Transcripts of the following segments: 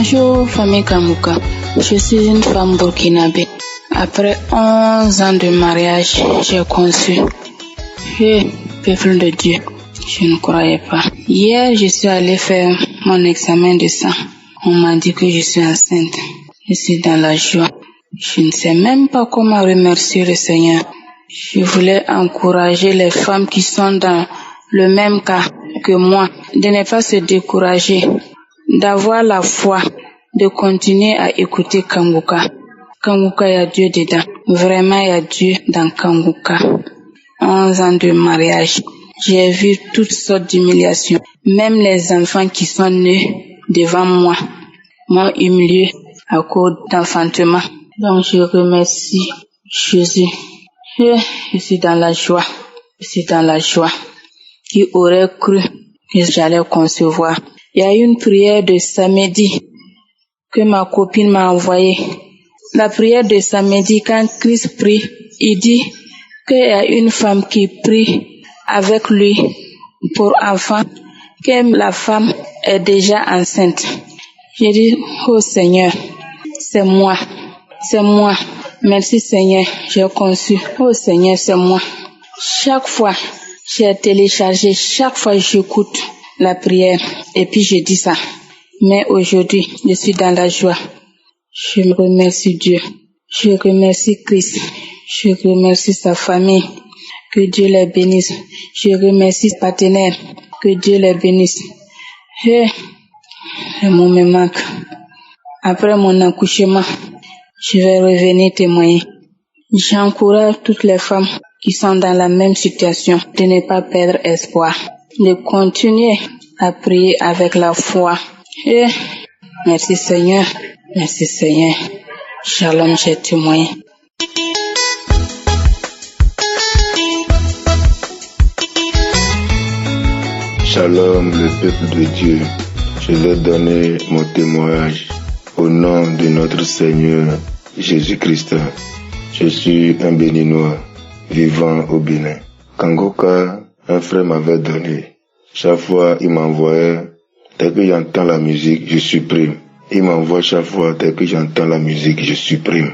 Bonjour famille Kanguka, je suis une femme burkinabé. Après 11 ans de mariage, j'ai conçu. Peuple de Dieu, je ne croyais pas. Hier, je suis allée faire mon examen de sang. On m'a dit que je suis enceinte. Je suis dans la joie. Je ne sais même pas comment remercier le Seigneur. Je voulais encourager les femmes qui sont dans le même cas que moi, de ne pas se décourager, d'avoir la foi, de continuer à écouter Kanguka. Kanguka, il y a Dieu dedans. Vraiment, il y a Dieu dans Kanguka. 11 ans de mariage. J'ai vu toutes sortes d'humiliations. Même les enfants qui sont nés devant moi m'ont humilié à cause d'enfantement. Donc, je remercie Jésus. Je suis dans la joie. Je suis dans la joie. Qui aurait cru que j'allais concevoir? Il y a une prière de samedi que ma copine m'a envoyée. La prière de samedi, quand Christ prie, il dit qu'il y a une femme qui prie avec lui pour enfant, que la femme est déjà enceinte. J'ai dit, oh Seigneur, c'est moi. Merci Seigneur, j'ai conçu. Oh Seigneur, c'est moi. Chaque fois, j'ai téléchargé, chaque fois j'écoute la prière et puis je dis ça. Mais aujourd'hui, je suis dans la joie. Je remercie Dieu. Je remercie Christ. Je remercie sa famille. Que Dieu les bénisse. Je remercie ses partenaires. Que Dieu les bénisse. Le mot me manque. Après mon accouchement, je vais revenir témoigner. J'encourage toutes les femmes qui sont dans la même situation de ne pas perdre espoir, de continuer à prier avec la foi. Merci Seigneur. Merci Seigneur. Shalom, j'ai témoigné. Shalom, le peuple de Dieu. Je vais donner mon témoignage au nom de notre Seigneur Jésus-Christ. Je suis un Béninois vivant au Bénin. Kanguka, un frère m'avait donné. Chaque fois, il m'envoyait, dès que j'entends la musique, je supprime. Il m'envoie chaque fois, dès que j'entends la musique, je supprime.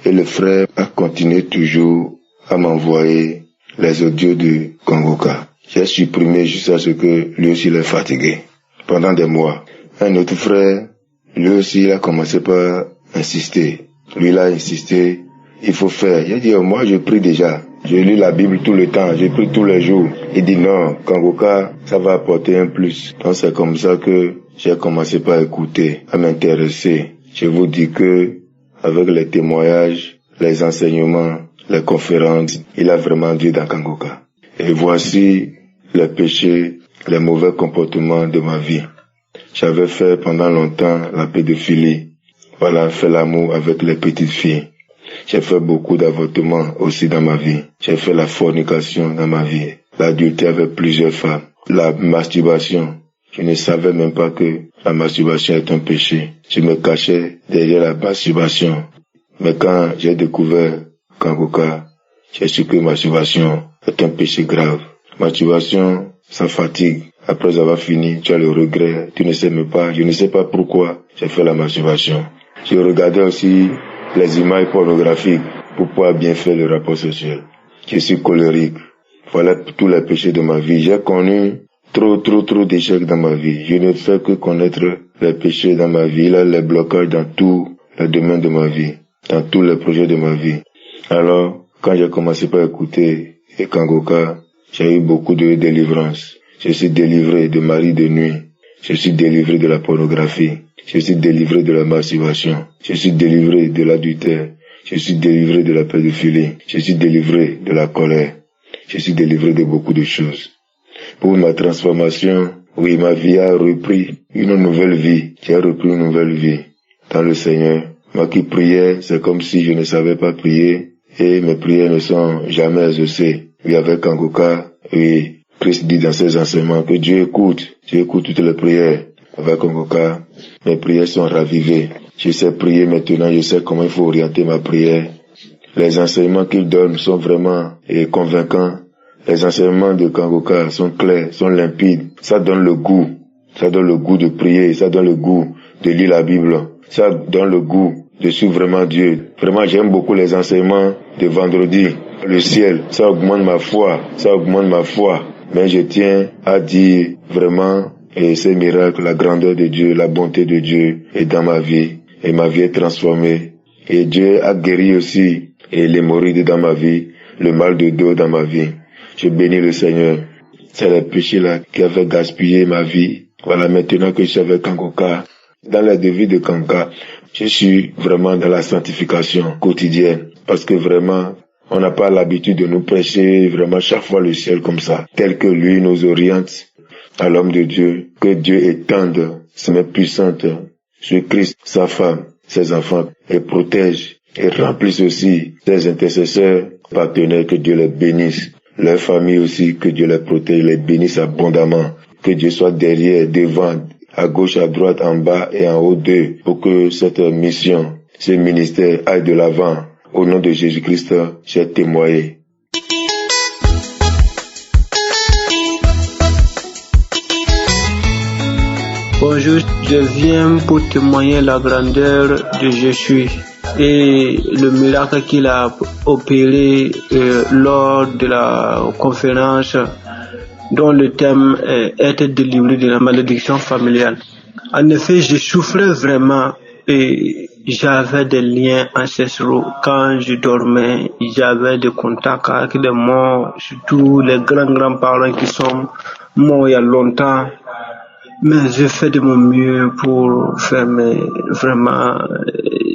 Et le frère a continué toujours à m'envoyer les audios de Kanguka. J'ai supprimé jusqu'à ce que lui aussi il est fatigué. Pendant des mois. Un autre frère, lui aussi, il a commencé par insister. Lui, il a insisté, il faut faire. J'ai dit, moi, je prie déjà. Je lis la Bible tout le temps, je prie tous les jours. Il dit non, Kanguka, ça va apporter un plus. Donc c'est comme ça que j'ai commencé par écouter, à m'intéresser. Je vous dis que, avec les témoignages, les enseignements, les conférences, il a vraiment Dieu dans Kanguka. Et voici les péchés, les mauvais comportements de ma vie. J'avais fait pendant longtemps la pédophilie. Voilà, fait l'amour avec les petites filles. J'ai fait beaucoup d'avortements aussi dans ma vie. J'ai fait la fornication dans ma vie. L'adultère avec plusieurs femmes. La masturbation. Je ne savais même pas que la masturbation est un péché. Je me cachais derrière la masturbation. Mais quand j'ai découvert Kanguka, j'ai su que la masturbation est un péché grave. Masturbation, ça fatigue. Après avoir fini, tu as le regret. Tu ne sais même pas. Je ne sais pas pourquoi j'ai fait la masturbation. Je regardais aussi les images pornographiques pour pouvoir bien faire le rapport sexuel. Je suis colérique. Voilà tous les péchés de ma vie. J'ai connu trop d'échecs dans ma vie. Je ne fais que connaître les péchés dans ma vie. Là, les blocages dans tous les domaines de ma vie, dans tous les projets de ma vie. Alors, quand j'ai commencé par écouter Kanguka, j'ai eu beaucoup de délivrance. Je suis délivré de mari de nuit. Je suis délivré de la pornographie. Je suis délivré de la masturbation. Je suis délivré de l'adultère. Je suis délivré de la pédophilie. Je suis délivré de la colère. Je suis délivré de beaucoup de choses. Pour ma transformation, oui, ma vie a repris une nouvelle vie. J'ai repris une nouvelle vie dans le Seigneur. Moi qui priais, c'est comme si je ne savais pas prier et mes prières ne sont jamais exaucées. Oui, avec Kanguka, oui, Christ dit dans ses enseignements que Dieu écoute toutes les prières. Avec Kanguka, mes prières sont ravivées. Je sais prier maintenant, je sais comment il faut orienter ma prière. Les enseignements qu'il donne sont vraiment convaincants. Les enseignements de Kanguka sont clairs, sont limpides. Ça donne le goût de prier, ça donne le goût de lire la Bible. Ça donne le goût de suivre vraiment Dieu. Vraiment, j'aime beaucoup les enseignements de vendredi. Le ciel, ça augmente ma foi, Mais je tiens à dire vraiment ces miracles, la grandeur de Dieu, la bonté de Dieu est dans ma vie. Et ma vie est transformée. Et Dieu a guéri aussi l'hémorroïde dans ma vie, le mal de dos dans ma vie. Je bénis le Seigneur. C'est le péché là qui avait gaspillé ma vie. Voilà, maintenant que je suis avec Kangoka, dans la devise de Kangoka, je suis vraiment dans la sanctification quotidienne. Parce que vraiment, on n'a pas l'habitude de nous prêcher vraiment chaque fois le ciel comme ça. Tel que lui nous oriente à l'homme de Dieu. Que Dieu étende ses mains puissantes sur Christ, sa femme, ses enfants, et protège et remplisse aussi ses intercesseurs, partenaires, que Dieu les bénisse. Leur famille aussi, que Dieu les protège, les bénisse abondamment. Que Dieu soit derrière, devant, à gauche, à droite, en bas et en haut d'eux, pour que cette mission, ce ministère aille de l'avant. Au nom de Jésus-Christ, j'ai témoigné. Bonjour, je viens pour témoigner la grandeur de Jésus et le miracle qu'il a opéré lors de la conférence dont le thème est être délivré de la malédiction familiale. En effet, je souffrais vraiment et j'avais des liens ancestraux. Quand je dormais, j'avais des contacts avec des morts, surtout les grands-parents qui sont morts il y a longtemps. Mais j'ai fait de mon mieux pour faire, mais vraiment,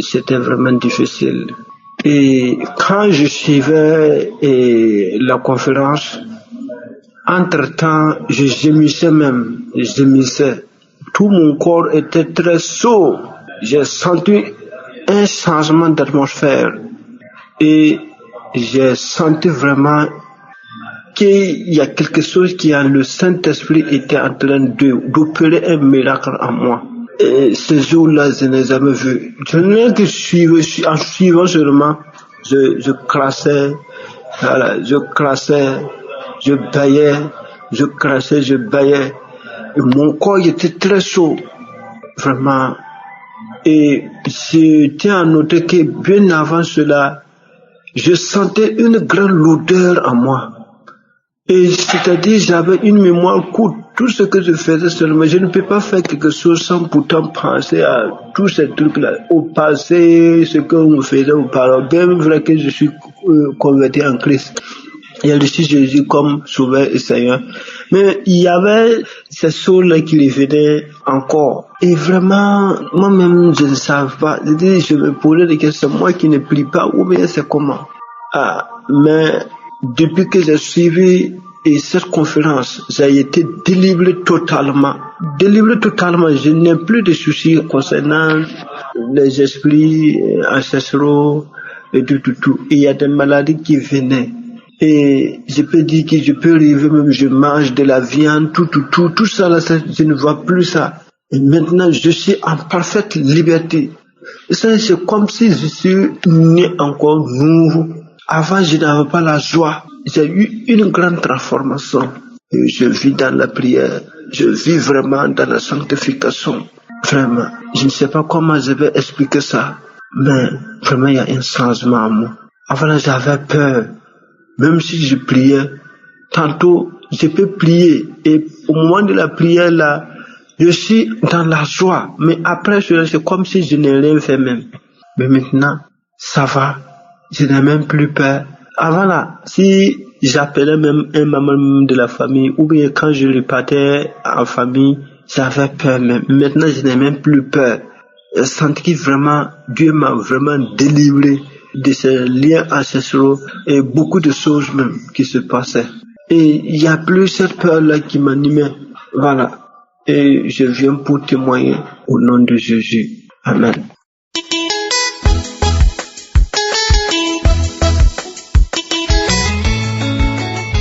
c'était vraiment difficile. Et quand je suivais la conférence, entre-temps, je gémissais. Tout mon corps était très chaud. J'ai senti un changement d'atmosphère et j'ai senti vraiment qu'il y a quelque chose le Saint-Esprit était en train d'opérer un miracle en moi. Et ce jour-là, je n'ai jamais vu. Je n'ai que suivre, en suivant seulement, je crassais, voilà, je baillais. Et mon corps était très chaud, vraiment. Et je tiens à noter que bien avant cela, je sentais une grande lourdeur en moi. Et c'est-à-dire, j'avais une mémoire courte. Tout ce que je faisais seulement, je ne peux pas faire quelque chose sans pourtant penser à tous ces trucs-là. Au passé, ce que on faisait auparavant, bien vrai que je suis converti en Christ. Il y a reçu Jésus comme sauveur et Seigneur. Mais il y avait ces choses-là qui les venaient encore. Et vraiment, moi-même, je ne savais pas. Je me posais des questions, moi qui ne prie pas, ou bien c'est comment? Mais depuis que j'ai suivi cette conférence, j'ai été délivré totalement. Je n'ai plus de soucis concernant les esprits ancestraux et tout. Et il y a des maladies qui venaient. Et je peux dire que je peux rêver, même je mange de la viande, tout ça là, je ne vois plus ça. Et maintenant, je suis en parfaite liberté. Et ça, c'est comme si je suis né encore nouveau. Avant, je n'avais pas la joie. J'ai eu une grande transformation. Et je vis dans la prière. Je vis vraiment dans la sanctification. Vraiment. Je ne sais pas comment je vais expliquer ça. Mais vraiment, il y a un changement en moi. Avant, j'avais peur. Même si je priais, tantôt, je peux prier. Et au moment de la prière, là, je suis dans la joie. Mais après, c'est comme si je n'ai rien fait même. Mais maintenant, ça va. Je n'ai même plus peur. Avant là, si j'appelais même un membre de la famille, ou bien quand je repartais en famille, j'avais peur même. Maintenant, je n'ai même plus peur. Je sens que vraiment, Dieu m'a vraiment délivré de ces liens ancestraux et beaucoup de choses même qui se passaient. Et il n'y a plus cette peur-là qui m'animait. Voilà. Et je viens pour témoigner au nom de Jésus. Amen.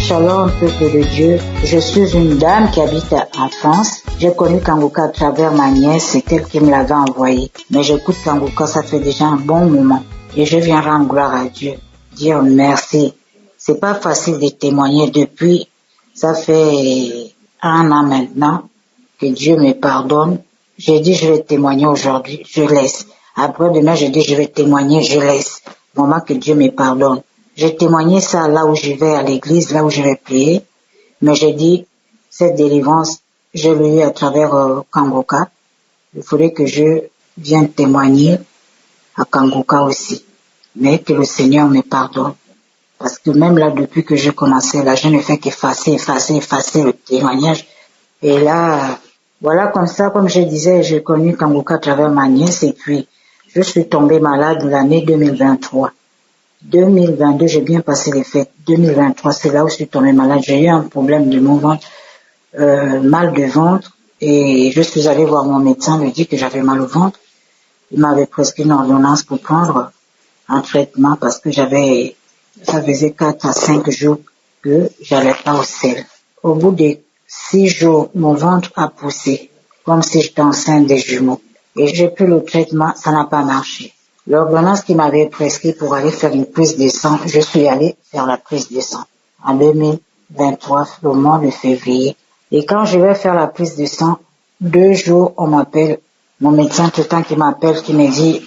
Shalom, peuple de Dieu. Je suis une dame qui habite en France. J'ai connu Kangoka à travers ma nièce, c'est elle qui me l'avait envoyé. Mais j'écoute Kangoka, ça fait déjà un bon moment. Et je viens rendre gloire à Dieu, dire merci. C'est pas facile de témoigner depuis, ça fait 1 an maintenant, que Dieu me pardonne. J'ai dit, je vais témoigner aujourd'hui, je laisse. Après demain, je dis, je vais témoigner, je laisse. Vraiment que Dieu me pardonne. J'ai témoigné ça là où je vais à l'église, là où je vais prier. Mais j'ai dit, cette délivrance, je l'ai eu à travers Kangoka. Il faudrait que je vienne témoigner à Kangoka aussi. Mais que le Seigneur me pardonne. Parce que même là, depuis que j'ai commencé, là, je ne fais qu'effacer le témoignage. Et là, voilà, comme ça, comme je disais, j'ai connu Kangoka à travers ma nièce et puis je suis tombée malade l'année 2023. 2022, j'ai bien passé les fêtes. 2023, c'est là où je suis tombée malade. J'ai eu un problème de mon ventre, mal de ventre, et je suis allée voir mon médecin, lui dit que j'avais mal au ventre. Il m'avait prescrit une ordonnance pour prendre un traitement parce que ça faisait 4 à 5 jours que j'allais pas au sel. Au bout de 6 jours, mon ventre a poussé, comme si j'étais enceinte des jumeaux. Et j'ai pris le traitement, ça n'a pas marché. L'ordonnance qui m'avait prescrit pour aller faire une prise de sang, je suis allée faire la prise de sang en 2023, le mois de février. Et quand je vais faire la prise de sang, 2 jours, on m'appelle, mon médecin tout le temps qui m'appelle, qui me dit,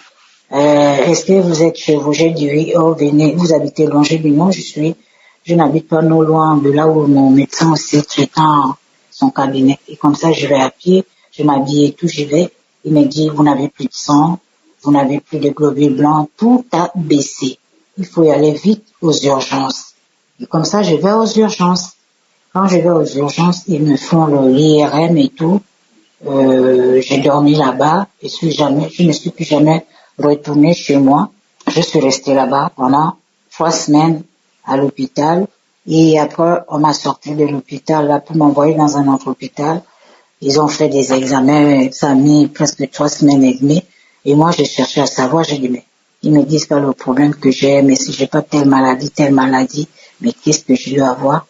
est-ce que vous êtes chez vous? J'ai dit oui, oh, venez, vous habitez loin? J'ai dit non, je n'habite pas non loin de là où mon médecin aussi traitant son cabinet. Et comme ça, je vais à pied, je m'habille et tout, j'y vais. Il me dit, vous n'avez plus de sang, vous n'avez plus de globules blancs, tout a baissé. Il faut y aller vite aux urgences. Et comme ça, je vais aux urgences. Quand je vais aux urgences, ils me font l'IRM et tout. J'ai dormi là-bas et je ne suis plus jamais retournée chez moi. Je suis restée là-bas pendant 3 semaines à l'hôpital. Et après, on m'a sorti de l'hôpital là pour m'envoyer dans un autre hôpital. Ils ont fait des examens, ça a mis presque 3 semaines et demie. Et moi, j'ai cherché à savoir, j'ai dit, mais ils me disent pas le problème que j'ai, mais si j'ai pas telle maladie, mais qu'est-ce que je dois avoir?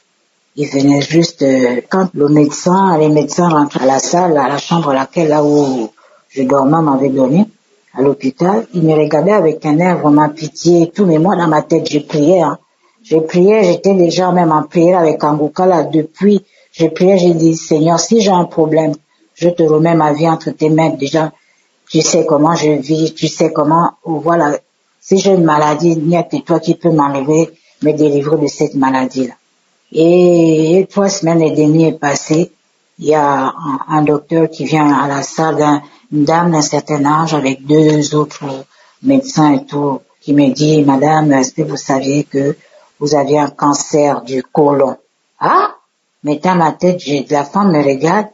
Ils venaient juste, quand les médecins rentrent à la salle, à la chambre là où je dormais, m'avait donné, à l'hôpital, ils me regardaient avec un air vraiment pitié et tout, mais moi, dans ma tête, je priais, hein. Je priais, j'étais déjà même en prière avec Kangoka là, depuis, je priais, j'ai dit, Seigneur, si j'ai un problème, je te remets ma vie entre tes mains, déjà, tu sais comment je vis, tu sais comment, voilà, si j'ai une maladie, il n'y a que toi qui peux m'enlever, me délivrer de cette maladie-là. Et 3 semaines et demie est passé, il y a un docteur qui vient à la salle, une dame d'un certain âge avec 2 autres médecins et tout, qui me dit, madame, est-ce que vous saviez que vous aviez un cancer du côlon? Ah! Mais dans ma tête, la femme me regarde.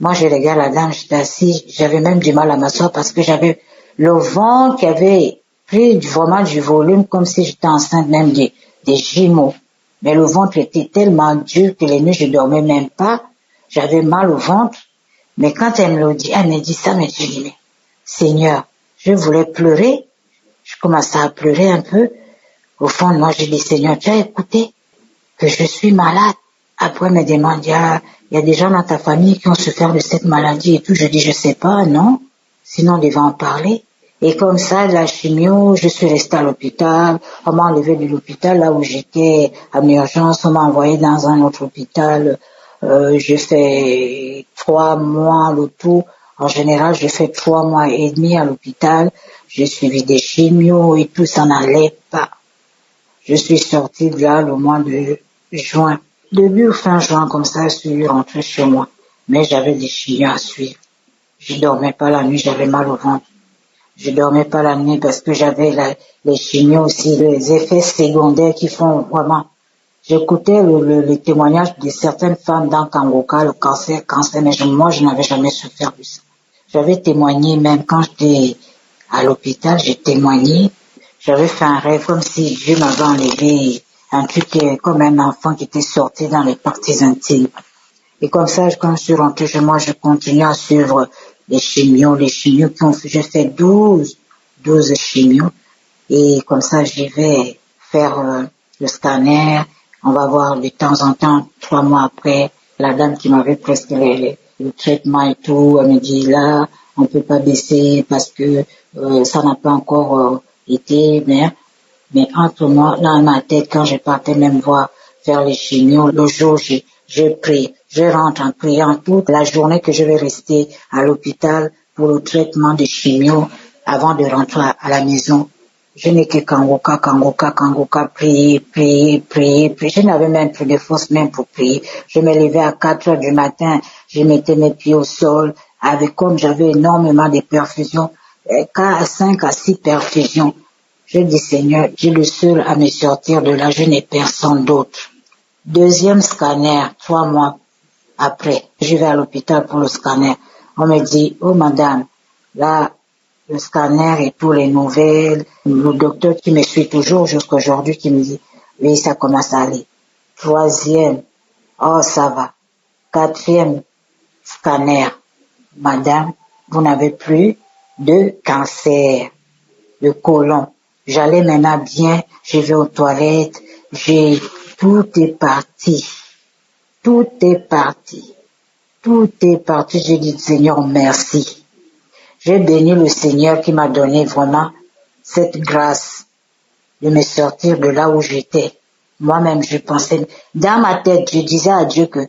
Moi, je regarde la dame, j'étais assise, j'avais même du mal à m'asseoir parce que j'avais le ventre qui avait pris vraiment du volume comme si j'étais enceinte même des jumeaux. Mais le ventre était tellement dur que les nuits, je dormais même pas. J'avais mal au ventre. Mais quand elle me dit ça, mais je dis, mais Seigneur, je voulais pleurer. Je commençais à pleurer un peu. Au fond de moi, je dis, Seigneur, tu as écouté que je suis malade. Après, elle me demande, il y a des gens dans ta famille qui ont souffert de cette maladie et tout. Je dis, je sais pas, non. Sinon, on devait en parler. Et comme ça, la chimio, je suis restée à l'hôpital. On m'a enlevé de l'hôpital là où j'étais en urgence. On m'a envoyé dans un autre hôpital. J'ai fait 3 mois le tout. En général, j'ai fait 3 mois et demi à l'hôpital. J'ai suivi des chimios et tout, ça n'allait pas. Je suis sortie de là le mois de juin. Début ou fin juin, comme ça, je suis rentrée chez moi. Mais j'avais des chimios à suivre. Je dormais pas la nuit, j'avais mal au ventre. Je dormais pas la nuit parce que j'avais les chimios aussi, les effets secondaires qui font vraiment. J'écoutais le témoignage de certaines femmes dans Kangoka, le cancer, mais moi, je n'avais jamais souffert de ça. J'avais témoigné même quand j'étais à l'hôpital, j'ai témoigné. J'avais fait un rêve comme si Dieu m'avait enlevé un truc comme un enfant qui était sorti dans les parties intimes. Et comme ça, quand je suis rentrée chez moi, je continue à suivre les chimios qui ont fait, j'ai fait 12 chimios. Et comme ça, j'y vais faire le scanner. On va voir de temps en temps, 3 mois après, la dame qui m'avait prescrit le traitement et tout, elle me dit là, on peut pas baisser parce que ça n'a pas encore été, mais entre moi, dans ma tête, quand je partais même faire les chimios, le jour, je prie, je rentre en priant toute la journée que je vais rester à l'hôpital, pour le traitement de chimio avant de rentrer à la maison. Je n'ai que Kangoka, prier. Je n'avais même plus de force même pour prier. Je me levais à 4 heures du matin, je mettais mes pieds au sol, comme j'avais énormément de perfusions, 5 à 6 perfusions. Je dis Seigneur, j'ai le seul à me sortir de là, je n'ai personne d'autre. Deuxième scanner, 3 mois après, je vais à l'hôpital pour le scanner. On me dit, oh madame, là, le scanner et tous les nouvelles. Le docteur qui me suit toujours jusqu'à aujourd'hui qui me dit, oui, ça commence à aller. Troisième, oh, ça va. Quatrième scanner, madame, vous n'avez plus de cancer, de côlon. J'allais maintenant bien, je vais aux toilettes, tout est parti. J'ai dit, Seigneur, merci. J'ai béni le Seigneur qui m'a donné vraiment cette grâce de me sortir de là où j'étais. Moi-même, je pensais, dans ma tête, je disais à Dieu que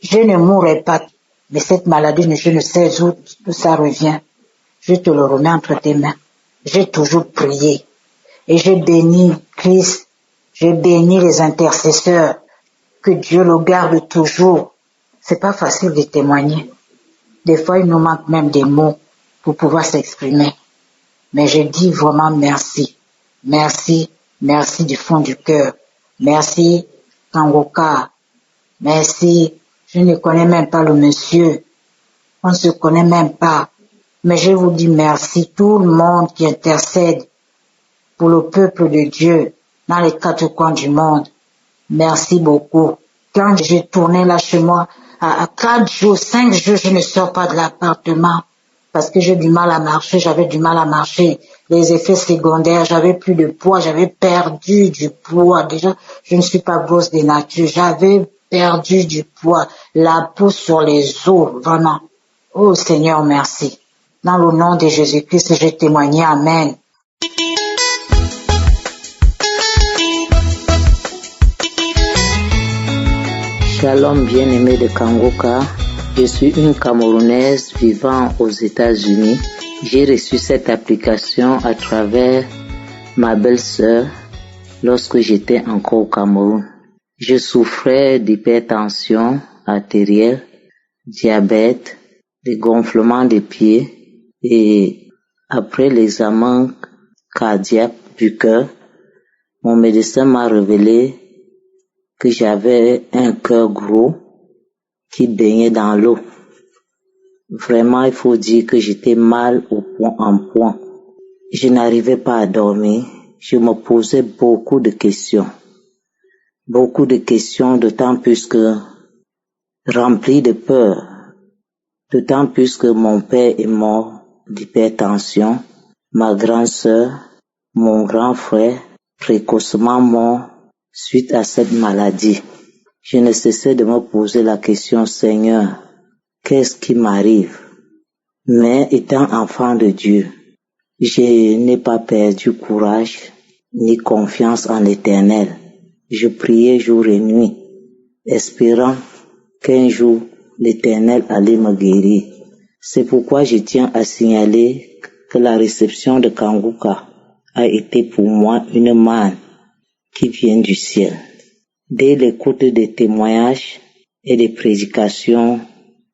je ne mourrai pas. Mais cette maladie, je ne sais où ça revient. Je te le remets entre tes mains. J'ai toujours prié. Et j'ai béni Christ. J'ai béni les intercesseurs. Que Dieu le garde toujours. C'est pas facile de témoigner. Des fois, il nous manque même des mots pour pouvoir s'exprimer. Mais je dis vraiment merci. Merci du fond du cœur. Merci, Kangoka. Merci. Je ne connais même pas le monsieur. On ne se connaît même pas. Mais je vous dis merci, tout le monde qui intercède pour le peuple de Dieu dans les 4 coins du monde. Merci beaucoup. Quand j'ai tourné là chez moi, à 4 jours, 5 jours, je ne sors pas de l'appartement parce que j'avais du mal à marcher. Les effets secondaires, j'avais plus de poids, j'avais perdu du poids. Déjà, je ne suis pas grosse de nature, j'avais perdu du poids, la peau sur les os, vraiment. Oh Seigneur, merci. Dans le nom de Jésus-Christ, j'ai témoigné. Amen. Shalom bien-aimé de Kangoka, je suis une Camerounaise vivant aux États-Unis. J'ai reçu cette application à travers ma belle-sœur lorsque j'étais encore au Cameroun. Je souffrais d'hypertension artérielle, diabète, de gonflement des pieds et après l'examen cardiaque du cœur, mon médecin m'a révélé que j'avais un cœur gros qui baignait dans l'eau. Vraiment, il faut dire que j'étais mal en point. Je n'arrivais pas à dormir. Je me posais beaucoup de questions. D'autant plus que rempli de peur. D'autant plus que mon père est mort d'hypertension, ma grande sœur, mon grand frère, précocement mort suite à cette maladie. Je ne cessais de me poser la question, Seigneur, qu'est-ce qui m'arrive? Mais étant enfant de Dieu, je n'ai pas perdu courage ni confiance en l'Éternel. Je priais jour et nuit, espérant qu'un jour l'Éternel allait me guérir. C'est pourquoi je tiens à signaler que la réception de Kangoka a été pour moi une manne qui vient du ciel. Dès l'écoute des témoignages et des prédications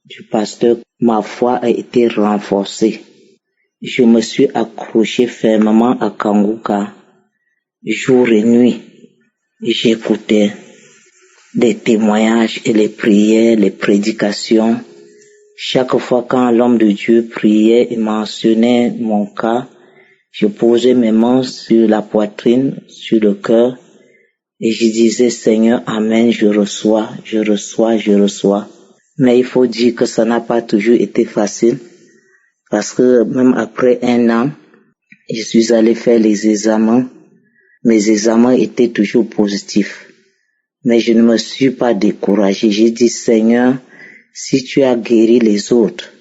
du pasteur, ma foi a été renforcée. Je me suis accroché fermement à Kangoka. Jour et nuit, j'écoutais les témoignages et les prières, les prédications. Chaque fois quand l'homme de Dieu priait et mentionnait mon cas, je posais mes mains sur la poitrine, sur le cœur, et je disais, Seigneur, Amen, je reçois. Mais il faut dire que ça n'a pas toujours été facile, parce que même après 1 an, je suis allé faire les examens. Mes examens étaient toujours positifs. Mais je ne me suis pas découragé. J'ai dit, Seigneur, si tu as guéri les autres,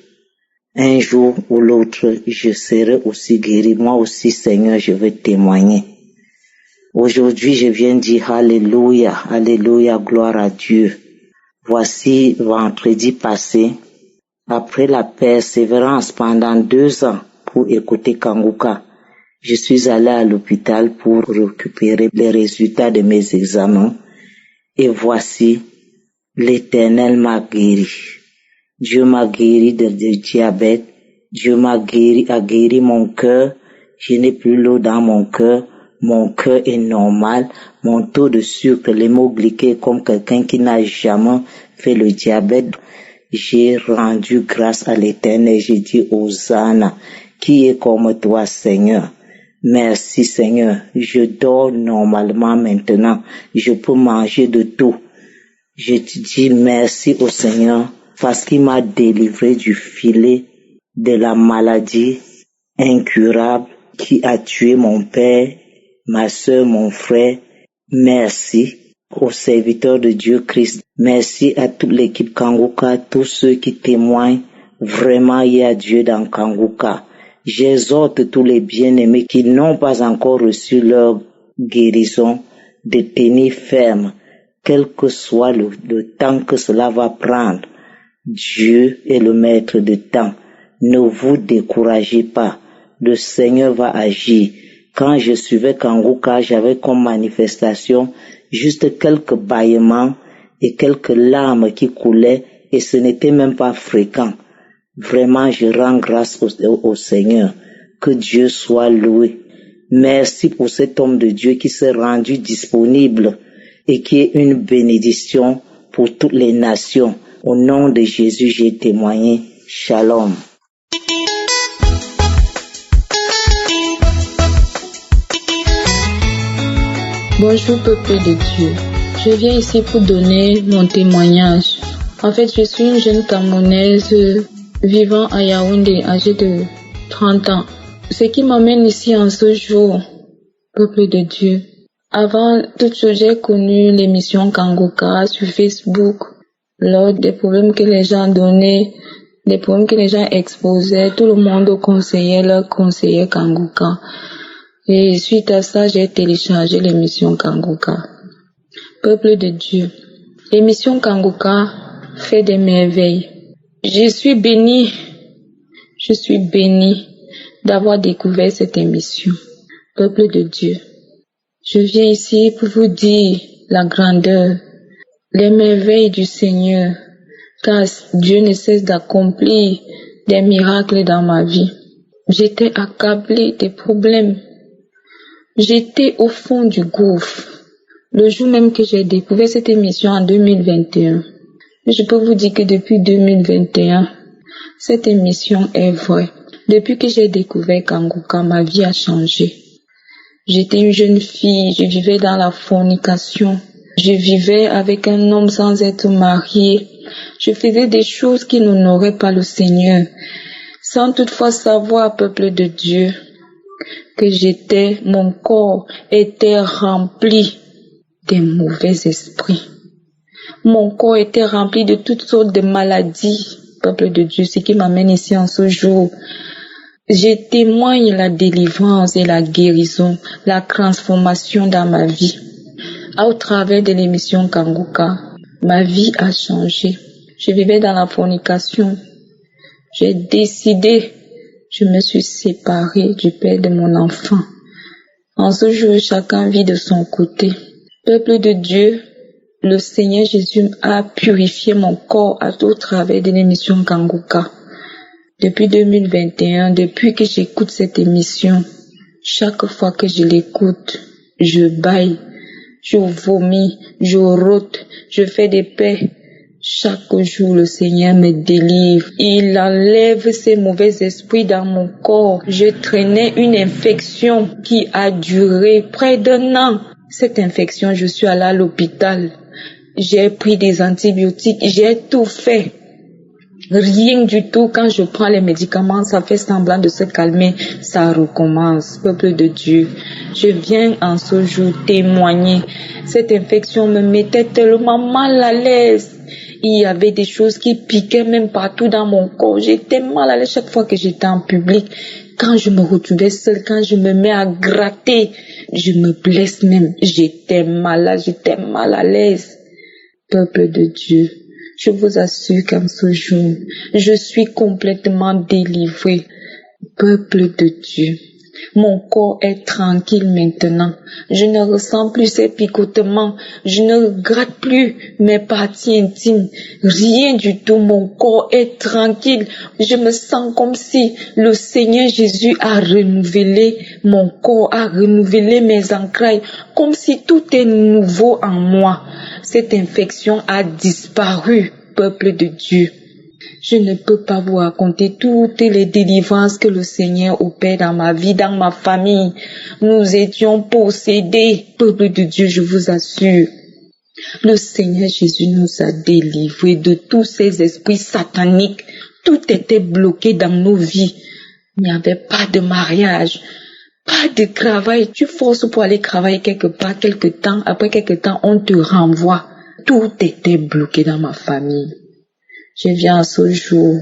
un jour ou l'autre, je serai aussi guéri. Moi aussi, Seigneur, je vais témoigner. Aujourd'hui, je viens dire Alléluia, Alléluia, gloire à Dieu. Voici vendredi passé, Après la persévérance pendant 2 ans pour écouter Kanguka, je suis allé à l'hôpital pour récupérer les résultats de mes examens. Et voici, l'Éternel m'a guéri. Dieu m'a guéri de diabète. Dieu a guéri mon cœur. Je n'ai plus l'eau dans mon cœur. Mon cœur est normal. Mon taux de sucre, l'hémoglycée est comme quelqu'un qui n'a jamais fait le diabète. J'ai rendu grâce à l'Éternel. J'ai dit Hosanna, qui est comme toi, Seigneur. Merci, Seigneur. Je dors normalement maintenant. Je peux manger de tout. Je te dis merci au Seigneur parce qu'il m'a délivré du filet de la maladie incurable qui a tué mon père, ma soeur, mon frère. Merci aux serviteurs de Dieu Christ. Merci à toute l'équipe Kanguka, tous ceux qui témoignent. Vraiment, il y a Dieu dans Kanguka. J'exhorte tous les bien-aimés qui n'ont pas encore reçu leur guérison de tenir ferme, quel que soit le temps que cela va prendre. Dieu est le maître de temps. Ne vous découragez pas. Le Seigneur va agir. Quand je suivais Kanguka, j'avais comme manifestation juste quelques bâillements et quelques larmes qui coulaient et ce n'était même pas fréquent. Vraiment, je rends grâce au Seigneur. Que Dieu soit loué. Merci pour cet homme de Dieu qui s'est rendu disponible et qui est une bénédiction pour toutes les nations. Au nom de Jésus, j'ai témoigné. Shalom. Bonjour peuple de Dieu. Je viens ici pour donner mon témoignage. En fait, je suis une jeune Camerounaise vivant à Yaoundé, âgée de 30 ans. Ce qui m'amène ici en ce jour, peuple de Dieu. Avant toute chose, j'ai connu l'émission Kanguka sur Facebook. Lors des problèmes que les gens donnaient, des problèmes que les gens exposaient, tout le monde leur conseillait Kanguka. Et suite à ça, j'ai téléchargé l'émission Kanguka. Peuple de Dieu, l'émission Kanguka fait des merveilles. Je suis bénie d'avoir découvert cette émission. Peuple de Dieu, je viens ici pour vous dire la grandeur, les merveilles du Seigneur, car Dieu ne cesse d'accomplir des miracles dans ma vie. J'étais accablée des problèmes. J'étais au fond du gouffre. Le jour même que j'ai découvert cette émission en 2021, je peux vous dire que depuis 2021, cette émission est vraie. Depuis que j'ai découvert Kanguka, ma vie a changé. J'étais une jeune fille, je vivais dans la fornication. Je vivais avec un homme sans être mariée. Je faisais des choses qui n'honoraient pas le Seigneur, sans toutefois savoir, peuple de Dieu, que mon corps était rempli des mauvais esprits. Mon corps était rempli de toutes sortes de maladies, peuple de Dieu, ce qui m'amène ici en ce jour. Je témoigne la délivrance et la guérison, la transformation dans ma vie. Au travers de l'émission Kanguka, ma vie a changé. Je vivais dans la fornication. J'ai décidé, je me suis séparée du père de mon enfant. En ce jour, chacun vit de son côté. Peuple de Dieu, le Seigneur Jésus a purifié mon corps au travers de l'émission Kanguka. Depuis 2021, depuis que j'écoute cette émission, chaque fois que je l'écoute, je bâille, je vomis, je rôte, je fais des paix. Chaque jour, le Seigneur me délivre. Il enlève ces mauvais esprits dans mon corps. Je traînais une infection qui a duré près d'1 an. Cette infection, je suis allée à l'hôpital. J'ai pris des antibiotiques, j'ai tout fait. Rien du tout. Quand je prends les médicaments, ça fait semblant de se calmer. Ça recommence. Peuple de Dieu, je viens en ce jour témoigner. Cette infection me mettait tellement mal à l'aise. Il y avait des choses qui piquaient même partout dans mon corps. J'étais mal à l'aise chaque fois que j'étais en public. Quand je me retrouvais seule, quand je me mets à gratter, je me blesse même. J'étais malade, j'étais mal à l'aise. Peuple de Dieu, Je vous assure qu'en ce jour, je suis complètement délivrée. Peuple de Dieu, mon corps est tranquille maintenant. Je ne ressens plus ces picotements. Je ne gratte plus mes parties intimes. Rien du tout. Mon corps est tranquille. Je me sens comme si le Seigneur Jésus a renouvelé mon corps, a renouvelé mes entrailles, comme si tout est nouveau en moi. Cette infection a disparu, peuple de Dieu. Je ne peux pas vous raconter toutes les délivrances que le Seigneur opère dans ma vie, dans ma famille. Nous étions possédés, peuple de Dieu, je vous assure. Le Seigneur Jésus nous a délivrés de tous ces esprits sataniques. Tout était bloqué dans nos vies. Il n'y avait pas de mariage, pas de travail. Tu forces pour aller travailler quelque part, quelque temps. Après quelque temps, on te renvoie. Tout était bloqué dans ma famille. Je viens ce jour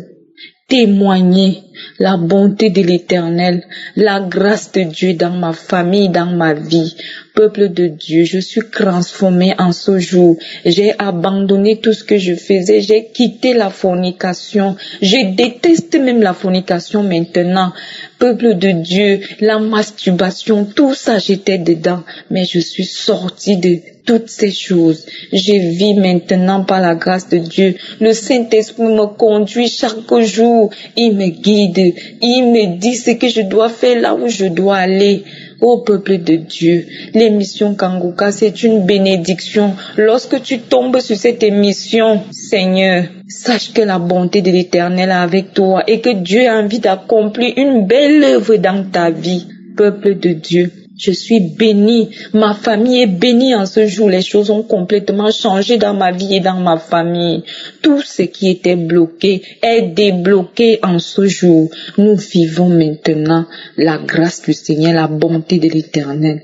témoigner la bonté de l'Éternel, la grâce de Dieu dans ma famille, dans ma vie. Peuple de Dieu, je suis transformée en ce jour. J'ai abandonné tout ce que je faisais. J'ai quitté la fornication. Je déteste même la fornication maintenant. Peuple de Dieu, la masturbation, tout ça j'étais dedans. Mais je suis sortie de toutes ces choses. Je vis maintenant par la grâce de Dieu. Le Saint-Esprit me conduit chaque jour. Il me guide. Il me dit ce que je dois faire, là où je dois aller. Ô peuple de Dieu, l'émission Kanguka, c'est une bénédiction. Lorsque tu tombes sur cette émission, Seigneur, sache que la bonté de l'Éternel est avec toi et que Dieu a envie d'accomplir une belle œuvre dans ta vie. Peuple de Dieu, je suis bénie, ma famille est bénie en ce jour. Les choses ont complètement changé dans ma vie et dans ma famille. Tout ce qui était bloqué est débloqué en ce jour. Nous vivons maintenant la grâce du Seigneur, la bonté de l'Éternel.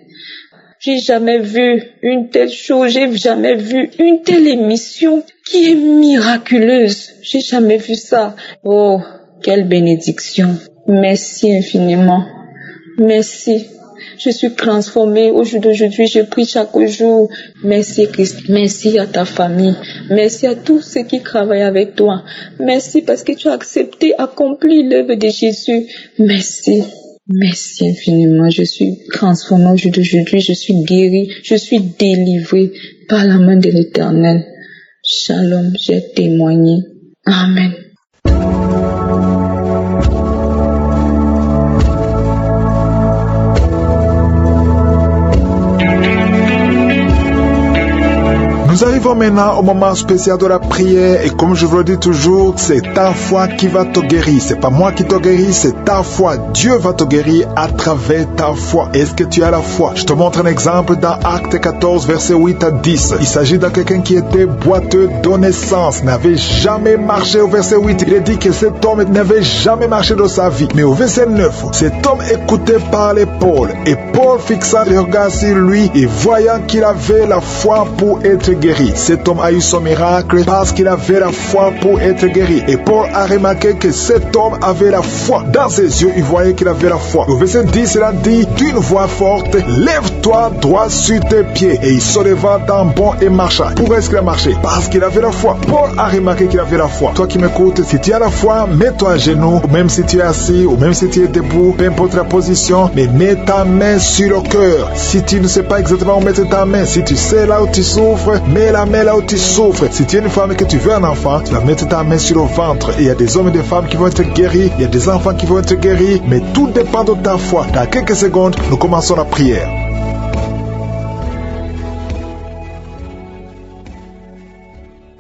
J'ai jamais vu une telle chose, j'ai jamais vu une telle émission qui est miraculeuse. J'ai jamais vu ça. Oh, quelle bénédiction. Merci infiniment. Merci. Je suis transformée au jour d'aujourd'hui, je prie chaque jour. Merci Christ, merci à ta famille, merci à tous ceux qui travaillent avec toi. Merci parce que tu as accepté, accompli l'œuvre de Jésus. Merci, merci infiniment. Je suis transformée au jour d'aujourd'hui, je suis guérie, je suis délivrée par la main de l'Éternel. Shalom, j'ai témoigné. Amen. Nous arrivons maintenant au moment spécial de la prière et comme je vous le dis toujours, c'est ta foi qui va te guérir. C'est pas moi qui te guéris, c'est ta foi. Dieu va te guérir à travers ta foi. Est-ce que tu as la foi? Je te montre un exemple dans Acte 14, verset 8 à 10. Il s'agit de quelqu'un qui était boiteux de naissance, n'avait jamais marché. Au verset 8, il est dit que cet homme n'avait jamais marché de sa vie. Mais au verset 9, cet homme écouté parlait Paul. Et Paul fixa le regard sur lui et voyant qu'il avait la foi pour être guéri. Cet homme a eu son miracle parce qu'il avait la foi pour être guéri. Et Paul a remarqué que cet homme avait la foi. Dans ses yeux, il voyait qu'il avait la foi. Au verset 10, il a dit d'une voix forte, lève-toi droit sur tes pieds. Et il se leva d'un bond et marcha. Pourquoi est-ce qu'il a marché? Parce qu'il avait la foi. Paul a remarqué qu'il avait la foi. Toi qui m'écoutes, si tu as la foi, mets-toi à genoux, ou même si tu es assis, ou même si tu es debout, peu importe la position, mais mets ta main sur le cœur. Si tu ne sais pas exactement où mettre ta main, si tu sais là où tu souffres, mets la main là où tu souffres. Si tu es une femme et que tu veux un enfant, tu vas mettre ta main sur le ventre. Et il y a des hommes et des femmes qui vont être guéris, il y a des enfants qui vont être guéris, mais tout dépend de ta foi. Dans quelques secondes, nous commençons la prière.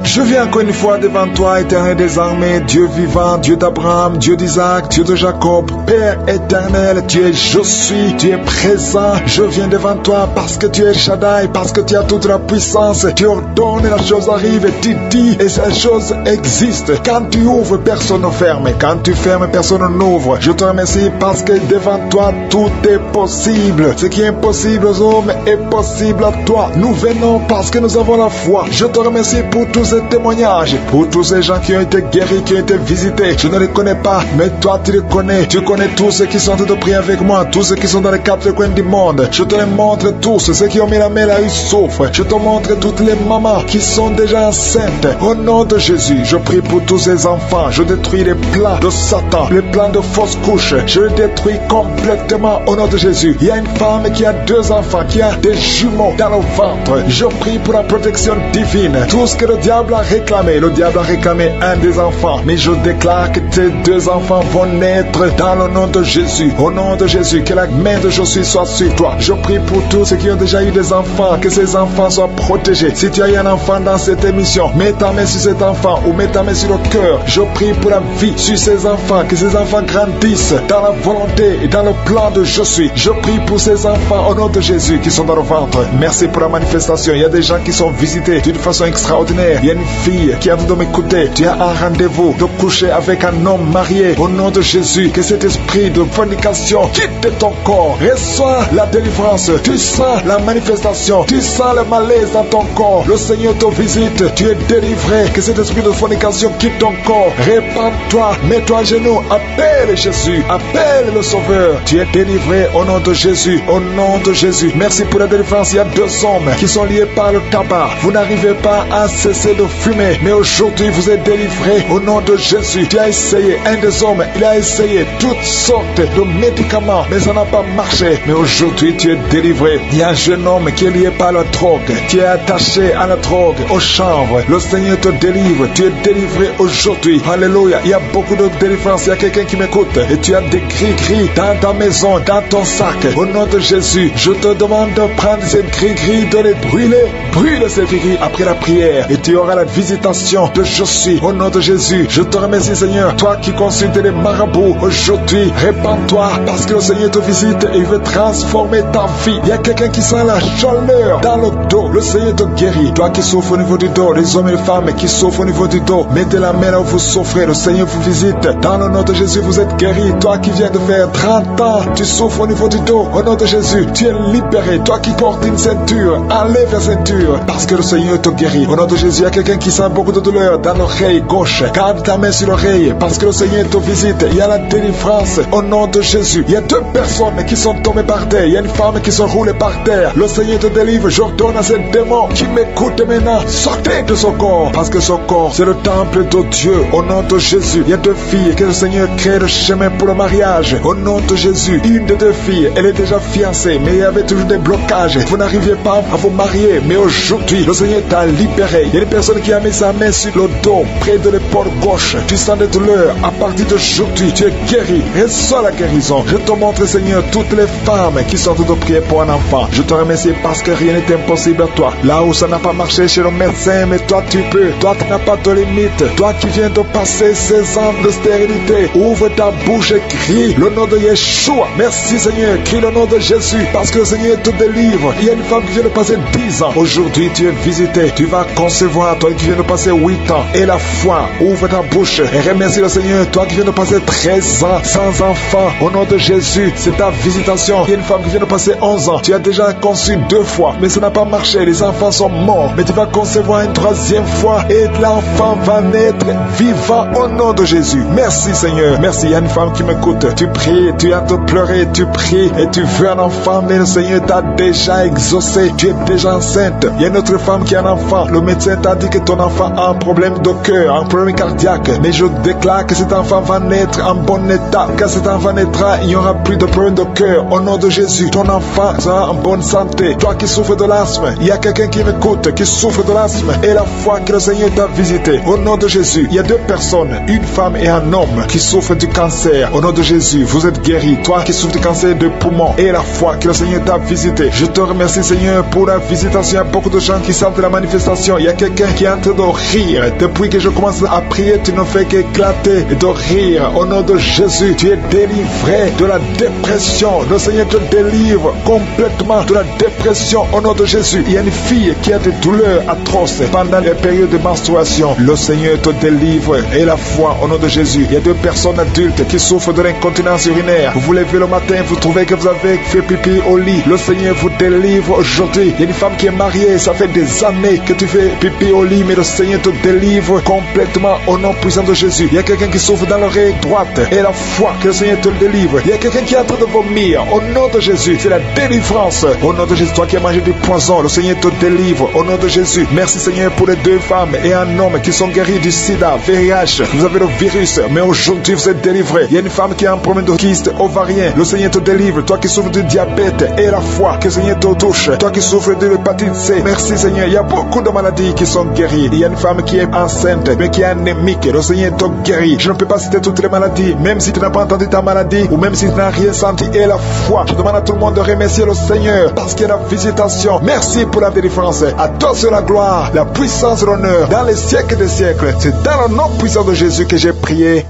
Je viens encore une fois devant toi, éternel des armées, Dieu vivant, Dieu d'Abraham, Dieu d'Isaac, Dieu de Jacob, Père éternel, tu es je suis, tu es présent. Je viens devant toi parce que tu es Shaddai, parce que tu as toute la puissance. Tu ordonnes et la chose arrive, et tu dis et cette chose existe. Quand tu ouvres, personne ne ferme. Quand tu fermes, personne n'ouvre. Je te remercie parce que devant toi, tout est possible. Ce qui est impossible aux hommes est possible à toi. Nous venons parce que nous avons la foi. Je te remercie pour tous ces témoignage pour tous ces gens qui ont été guéris, qui ont été visités. Je ne les connais pas, mais toi tu les connais. Tu connais tous ceux qui sont en train de prier avec moi, tous ceux qui sont dans les quatre coins du monde. Je te les montre tous, ceux qui ont mis la main là, ils souffrent. Je te montre toutes les mamans qui sont déjà enceintes. Au nom de Jésus, je prie pour tous ces enfants. Je détruis les plans de Satan, les plans de fausses couches. Je les détruis complètement au nom de Jésus. Il y a une femme qui a 2 enfants, qui a des jumeaux dans le ventre. Je prie pour la protection divine. Tout ce que le diable a réclamé un des enfants. Mais je déclare que tes 2 enfants vont naître dans le nom de Jésus. Au nom de Jésus, que la main de Jésus soit sur toi. Je prie pour tous ceux qui ont déjà eu des enfants, que ces enfants soient protégés. Si tu as eu un enfant dans cette émission, mets ta main sur cet enfant ou mets ta main sur le cœur. Je prie pour la vie sur ces enfants, que ces enfants grandissent dans la volonté et dans le plan de Jésus. Je prie pour ces enfants au nom de Jésus qui sont dans le ventre. Merci pour la manifestation. Il y a des gens qui sont visités d'une façon extraordinaire. Il y a une fille qui a voulu m'écouter. Tu as un rendez-vous de coucher avec un homme marié. Au nom de Jésus, que cet esprit de fornication quitte ton corps. Reçois la délivrance. Tu sens la manifestation. Tu sens le malaise dans ton corps. Le Seigneur te visite. Tu es délivré. Que cet esprit de fornication quitte ton corps. Répands-toi. Mets-toi à genoux. Appelle Jésus. Appelle le Sauveur. Tu es délivré au nom de Jésus. Au nom de Jésus. Merci pour la délivrance. Il y a 2 hommes qui sont liés par le tabac. Vous n'arrivez pas à cesser de fumer. Mais aujourd'hui, vous êtes délivré au nom de Jésus. Tu as essayé. Un des hommes, il a essayé toutes sortes de médicaments. Mais ça n'a pas marché. Mais aujourd'hui, tu es délivré. Il y a un jeune homme qui est lié par la drogue. Tu es attaché à la drogue, au chanvre. Le Seigneur te délivre. Tu es délivré aujourd'hui. Alléluia. Il y a beaucoup de délivrance. Il y a quelqu'un qui m'écoute. Et tu as des gris-gris dans ta maison, dans ton sac. Au nom de Jésus, je te demande de prendre ces gris-gris, de les brûler. Brûle ces gris-gris après la prière. Et tu auras la visitation de Jésus. Au nom de Jésus, je te remercie Seigneur. Toi qui consultes les marabouts, aujourd'hui, répands-toi parce que le Seigneur te visite et il veut transformer ta vie. Il y a quelqu'un qui sent la chaleur dans le dos. Le Seigneur te guérit. Toi qui souffres au niveau du dos, les hommes et les femmes qui souffrent au niveau du dos, mettez la main là où vous souffrez. Le Seigneur vous visite. Dans le nom de Jésus, vous êtes guéri. Toi qui viens de faire 30 ans, tu souffres au niveau du dos. Au nom de Jésus, tu es libéré. Toi qui portes une ceinture, enlève la ceinture parce que le Seigneur te guérit. Au nom de Jésus, il y a quelqu'un qui sent beaucoup de douleur dans l'oreille gauche. Garde ta main sur l'oreille parce que le Seigneur te visite. Il y a la délivrance au nom de Jésus. Il y a 2 personnes qui sont tombées par terre. Il y a une femme qui se roule par terre. Le Seigneur te délivre. J'ordonne à ces démons qui m'écoutent maintenant, sortez de son corps parce que son corps, c'est le temple de Dieu. Au nom de Jésus, il y a 2 filles que le Seigneur crée le chemin pour le mariage. Au nom de Jésus, une des 2 filles, elle est déjà fiancée, mais il y avait toujours des blocages. Vous n'arriviez pas à vous marier, mais aujourd'hui, le Seigneur t'a libéré. Il y a une personne qui a mis sa main sur le dos, près de l'épaule gauche. Tu sens des douleurs. À partir d'aujourd'hui, tu es guéri. Reçois la guérison. Je te montre, Seigneur, toutes les femmes qui sont toutes prier pour un enfant. Je te remercie parce que rien n'est impossible à toi. Là où ça n'a pas marché chez le médecin, mais toi tu peux. Toi tu n'as pas de limite. Toi qui viens de passer 16 ans de stérilité, ouvre ta bouche et crie le nom de Yeshua. Merci Seigneur, crie le nom de Jésus parce que le Seigneur te délivre. Il y a une femme qui vient de passer 10 ans. Aujourd'hui tu es visité. Tu vas concevoir. Toi qui viens de passer 8 ans. Et la foi, ouvre ta bouche et remercie le Seigneur. Toi qui viens de passer 13 ans sans enfant. Au nom de Jésus, c'est ta visitation. Il y a une femme qui vient de passer 11 ans. Tu as déjà conçu 2 fois, mais ça n'a pas marché. Les enfants sont morts. Mais tu vas concevoir une 3e fois et l'enfant va naître vivant au nom de Jésus. Merci Seigneur. Merci. Il y a une femme qui m'écoute. Tu pries, tu as de pleurer, tu pries et tu veux un enfant, mais le Seigneur t'a déjà exaucé. Tu es déjà enceinte. Il y a une autre femme qui a un enfant. Le médecin t'a dit que ton enfant a un problème de cœur, un problème cardiaque. Mais je déclare que cet enfant va naître en bon état. Quand cet enfant naîtra, il n'y aura plus de problème de cœur. Au nom de Jésus, ton enfant sera en bonne santé. Toi qui souffres de l'asthme, il y a quelqu'un qui m'écoute, qui souffre de l'asthme. Et la foi que le Seigneur t'a visité. Au nom de Jésus, il y a 2 personnes, une femme et un homme, qui souffrent du cancer. Au nom de Jésus, vous êtes guéris. Toi qui souffres du cancer de poumon. Et la foi que le Seigneur t'a visité. Je te remercie Seigneur pour la visitation. Il y a beaucoup de gens qui sentent la manifestation. Il y a quelqu'un qui est en train de rire. Depuis que je commence à prier, tu ne fais qu'éclater et de rire. Au nom de Jésus, tu es délivré de la dépression. Le Seigneur te délivre complètement de la dépression. Au nom de Jésus, il y a une fille qui a des douleurs atroces pendant les périodes de menstruation. Le Seigneur te délivre. Et la foi au nom de Jésus. Il y a 2 personnes adultes qui souffrent de l'incontinence urinaire. Vous vous levez le matin, vous trouvez que vous avez fait pipi au lit. Le Seigneur vous délivre aujourd'hui. Il y a une femme qui est mariée, ça fait des années que tu fais pipi au lit, mais le Seigneur te délivre complètement au nom puissant de Jésus. Il y a quelqu'un qui souffre dans l'oreille droite et la foi, que le Seigneur te le délivre. Il y a quelqu'un qui est en train de vomir au nom de Jésus. C'est la délivrance au nom de Jésus. Toi qui as mangé du poison, le Seigneur te délivre au nom de Jésus. Merci Seigneur pour les 2 femmes et un homme qui sont guéris du sida, VIH. Vous avez le virus, mais aujourd'hui vous êtes délivrés. Il y a une femme qui a un problème de kyste ovarien. Le Seigneur te délivre. Toi qui souffres du diabète et la foi, que le Seigneur te touche. Toi qui souffres de l'hépatite C. Merci Seigneur. Il y a beaucoup de maladies qui sont guéries. Il y a une femme qui est enceinte, mais qui est anémique. Le Seigneur te guérit. Je ne peux pas citer toutes les maladies, même si tu n'as pas entendu ta maladie, ou même si tu n'as rien senti. Et la foi, je demande à tout le monde de remercier le Seigneur, parce qu'il y a la visitation. Merci pour la délivrance. À toi c'est la gloire, la puissance et l'honneur, dans les siècles des siècles. C'est dans le nom puissant de Jésus que j'ai prié.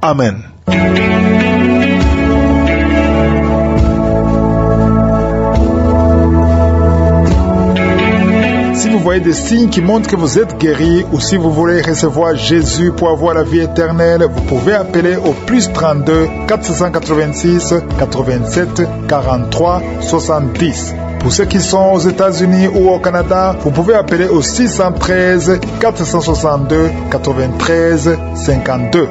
Amen. Si vous voyez des signes qui montrent que vous êtes guéri, ou si vous voulez recevoir Jésus pour avoir la vie éternelle, vous pouvez appeler au plus 32 486 87 43 70. Pour ceux qui sont aux États-Unis ou au Canada, vous pouvez appeler au 613 462 93 52.